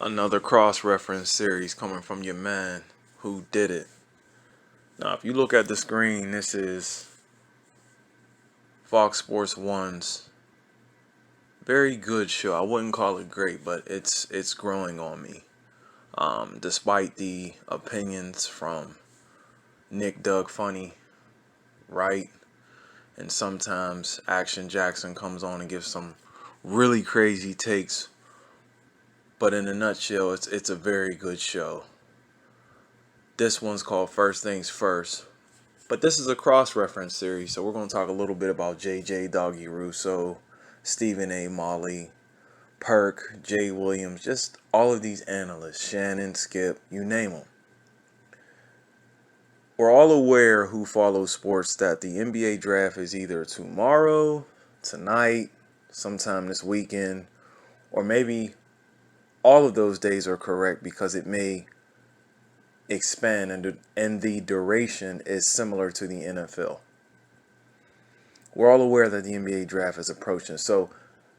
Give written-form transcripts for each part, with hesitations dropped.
Another cross-reference series coming from your man, Whodidit. Now, if you look at the screen, this is Fox Sports 1's very good show. I wouldn't call it great, but it's growing on me. Despite the opinions from Nick Doug Funny, right? And sometimes Action Jackson comes on and gives some really crazy takes. But in a nutshell, it's a very good show. This one's called First Things First. But this is a cross-reference series, so we're going to talk a little bit about J.J. Doggy Russo, Stephen A. Molly, Perk, Jay Williams, just all of these analysts, Shannon, Skip, you name them. We're all aware who follows sports that the NBA draft is either tomorrow, tonight, sometime this weekend, or maybe all of those days are correct because it may expand and the duration is similar to the NFL. We're all aware that the NBA draft is approaching. So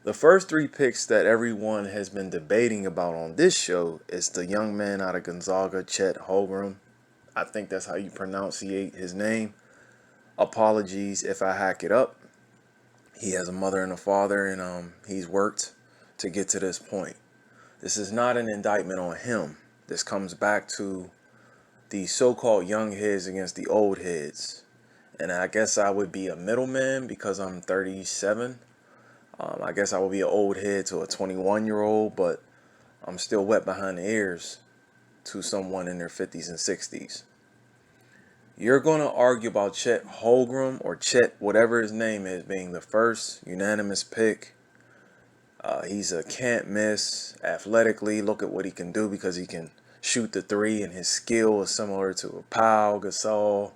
the first three picks that everyone has been debating about on this show is the young man out of Gonzaga, Chet Holmgren. I think that's how you pronunciate his name. Apologies if I hack it up. He has a mother and a father, and he's worked to get to this point. This is not an indictment on him. This comes back to the so-called young heads against the old heads. And I guess I would be a middleman because I'm 37. I guess I would be an old head to a 21-year-old, but I'm still wet behind the ears to someone in their 50s and 60s. You're going to argue about Chet Holmgren or Chet, whatever his name is, being the first unanimous pick. He's a can't miss athletically. Look at what he can do because he can shoot the three, and his skill is similar to a Pau Gasol,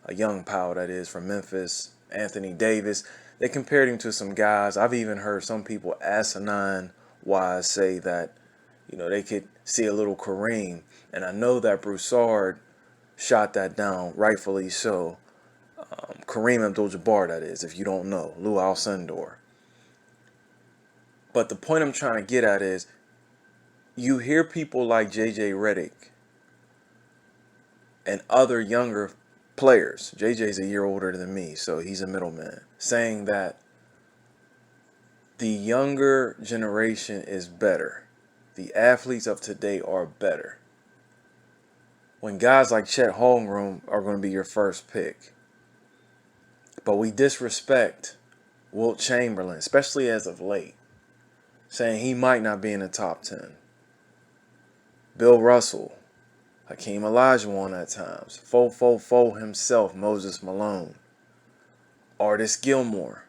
a young Pau that is from Memphis, Anthony Davis. They compared him to some guys. I've even heard some people asinine wise say that, they could see a little Kareem. And I know that Broussard shot that down, rightfully so. Kareem Abdul-Jabbar, that is, if you don't know. Lou Alcindor. But the point I'm trying to get at is, you hear people like J.J. Redick and other younger players, JJ's a year older than me, so he's a middleman, saying that the younger generation is better. The athletes of today are better. When guys like Chet Holmgren are going to be your first pick. But we disrespect Wilt Chamberlain, especially as of late, saying he might not be in the top 10. Bill Russell, Hakeem Olajuwon at times, Fo himself, Moses Malone, Artis Gilmore.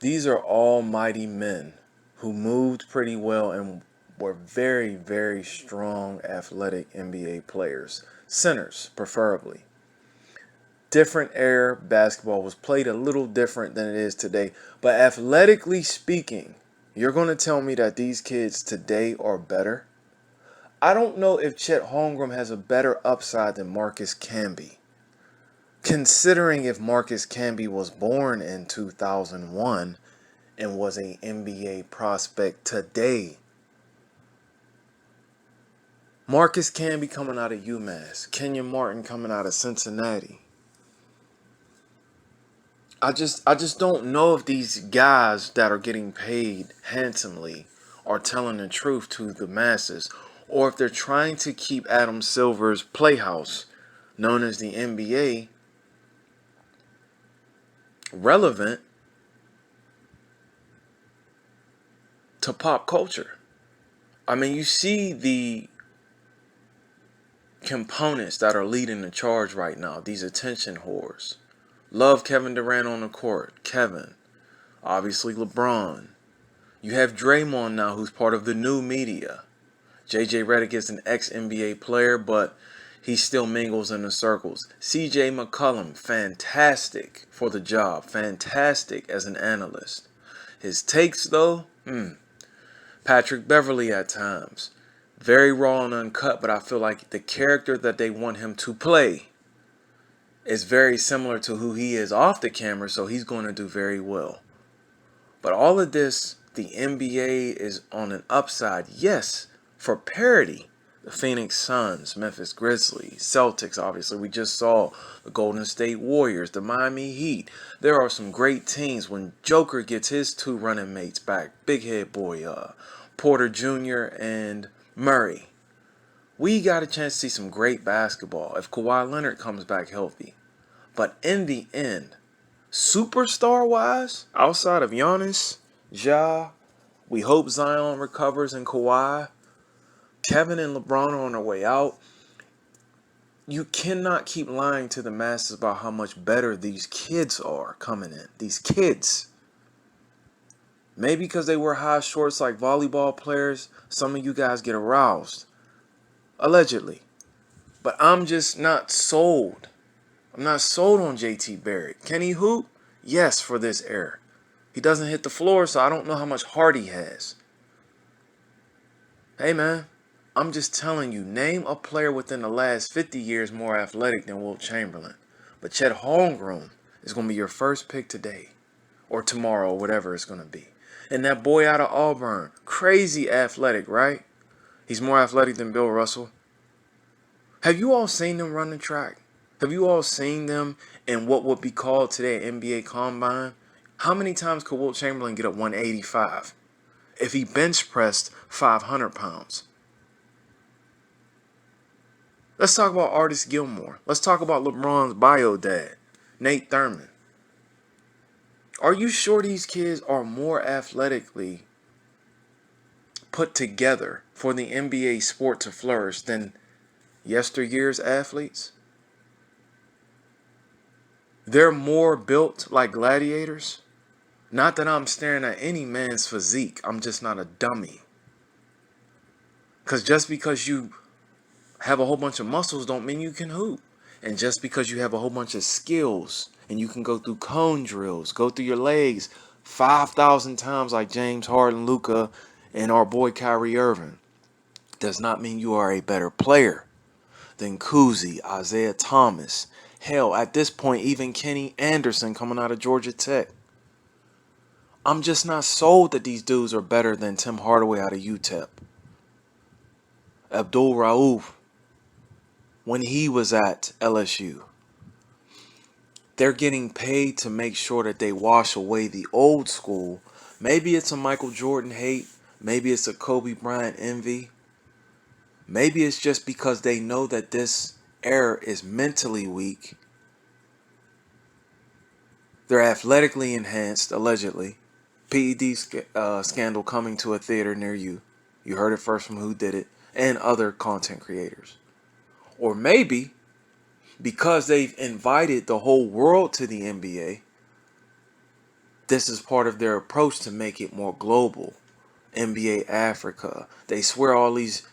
These are all mighty men who moved pretty well and were very, very strong athletic NBA players. Centers, preferably. Different era basketball was played a little different than it is today. But athletically speaking, you're going to tell me that these kids today are better? I don't know if Chet Holmgren has a better upside than Marcus Camby. Considering if Marcus Camby was born in 2001 and was an NBA prospect today. Marcus Camby coming out of UMass. Kenyon Martin coming out of Cincinnati. I just don't know if these guys that are getting paid handsomely are telling the truth to the masses, or if they're trying to keep Adam Silver's playhouse, known as the NBA, relevant to pop culture. I mean, you see the components that are leading the charge right now, these attention whores. Love Kevin Durant on the court. Kevin. Obviously LeBron. You have Draymond now, who's part of the new media. J.J. Redick is an ex-NBA player, but he still mingles in the circles. C.J. McCollum, fantastic for the job. Fantastic as an analyst. His takes, though, Patrick Beverley at times. Very raw and uncut, but I feel like the character that they want him to play is very similar to who he is off the camera, so he's going to do very well. But all of this the NBA is on an upside. Yes, for parity. The Phoenix Suns, Memphis Grizzlies, Celtics, obviously. We just saw the Golden State Warriors, the Miami Heat. There are some great teams when Joker gets his two running mates back. Big head boy, Porter Jr. and Murray. We got a chance to see some great basketball if Kawhi Leonard comes back healthy. But in the end, superstar-wise, outside of Giannis, Ja, we hope Zion recovers and Kawhi, Kevin and LeBron are on their way out. You cannot keep lying to the masses about how much better these kids are coming in. These kids. Maybe because they wear high shorts like volleyball players, some of you guys get aroused. Allegedly. But I'm just not sold. I'm not sold on JT Barrett. Can he hoop? Yes, for this era. He doesn't hit the floor, so I don't know how much heart he has. Hey, man. I'm just telling you, name a player within the last 50 years more athletic than Wilt Chamberlain. But Chet Holmgren is going to be your first pick today. Or tomorrow, or whatever it's going to be. And that boy out of Auburn, crazy athletic, right? He's more athletic than Bill Russell. Have you all seen them run the track? Have you all seen them in what would be called today an NBA Combine? How many times could Wilt Chamberlain get up 185 if he bench pressed 500 pounds? Let's talk about Artis Gilmore. Let's talk about LeBron's bio dad, Nate Thurman. Are you sure these kids are more athletically put together for the NBA sport to flourish than yesteryear's athletes? They're more built like gladiators. Not that I'm staring at any man's physique. I'm just not a dummy. Because just because you have a whole bunch of muscles don't mean you can hoop. And just because you have a whole bunch of skills and you can go through cone drills, go through your legs 5,000 times like James Harden, Luka, and our boy Kyrie Irving, does not mean you are a better player than Kuzi, Isaiah Thomas. Hell, at this point, even Kenny Anderson coming out of Georgia Tech. I'm just not sold that these dudes are better than Tim Hardaway out of UTEP. Abdul Rauf, when he was at LSU. They're getting paid to make sure that they wash away the old school. Maybe it's a Michael Jordan hate. Maybe it's a Kobe Bryant envy. Maybe it's just because they know that this era is mentally weak. They're athletically enhanced, allegedly. PED scandal coming to a theater near you. You heard it first from Whodidit and other content creators. Or maybe because they've invited the whole world to the NBA, this is part of their approach to make it more global. NBA Africa. They swear all these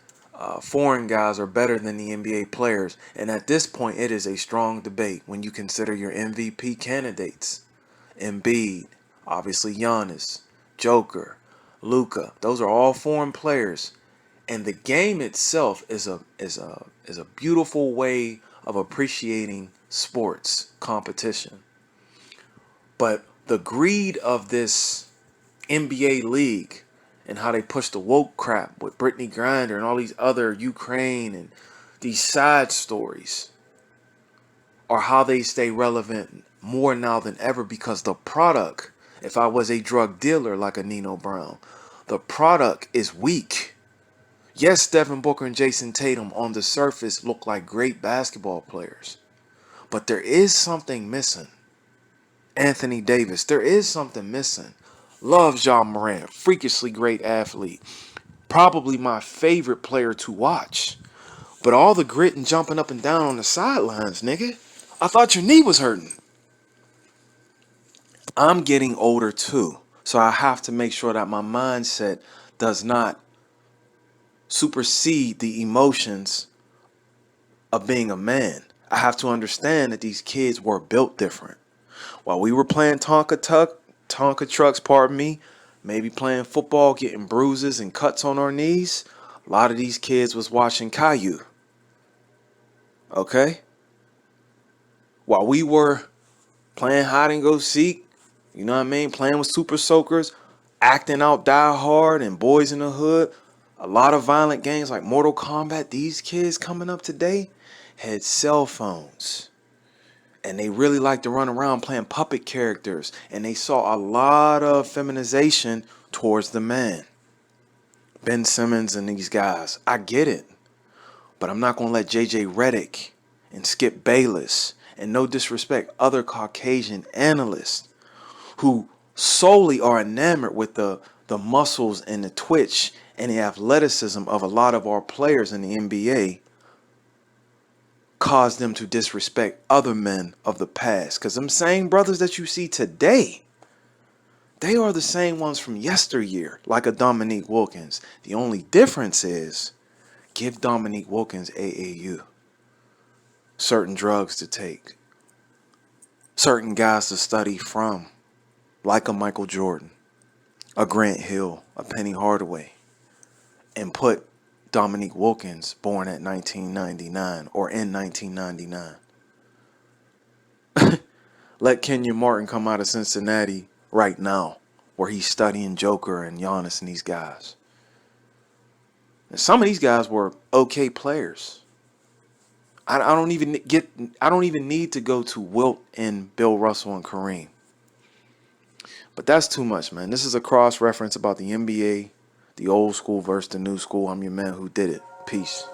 foreign guys are better than the NBA players. And at this point, it is a strong debate when you consider your MVP candidates. Embiid, obviously Giannis, Joker, Luka. Those are all foreign players. And the game itself is a beautiful way of appreciating sports competition. But the greed of this NBA league and how they push the woke crap with Brittany Griner and all these other Ukraine and these side stories are how they stay relevant more now than ever, because the product, if I was a drug dealer like a Nino Brown, the product is weak. Yes, Devin Booker and Jason Tatum on the surface look like great basketball players, but there is something missing. Anthony Davis, there is something missing. Love Ja Morant, freakishly great athlete. Probably my favorite player to watch. But all the grit and jumping up and down on the sidelines, nigga. I thought your knee was hurting. I'm getting older too, so I have to make sure that my mindset does not supersede the emotions of being a man. I have to understand that these kids were built different. While we were playing Tonka trucks, pardon me, maybe playing football, getting bruises and cuts on our knees, a lot of these kids was watching Caillou. Okay? While we were playing hide and go seek, you know what I mean, playing with super soakers, acting out Die Hard and Boys in the Hood, a lot of violent games like Mortal Kombat, these kids coming up today had cell phones. And they really like to run around playing puppet characters. And they saw a lot of feminization towards the man. Ben Simmons and these guys. I get it. But I'm not going to let J.J. Redick and Skip Bayless, and no disrespect, other Caucasian analysts who solely are enamored with the muscles and the twitch and the athleticism of a lot of our players in the NBA, cause them to disrespect other men of the past. Because them same brothers that you see today, they are the same ones from yesteryear, like a Dominique Wilkins. The only difference is, give Dominique Wilkins AAU. Certain drugs to take. Certain guys to study from. Like a Michael Jordan, a Grant Hill, a Penny Hardaway. And put Dominique Wilkins, born at 1999 or in 1999. Let Kenyon Martin come out of Cincinnati right now, where he's studying Joker and Giannis and these guys. And some of these guys were okay players. I don't even need to go to Wilt and Bill Russell and Kareem. But that's too much, man. This is a cross reference about the NBA, the old school versus the new school. I'm your man who did it. Peace.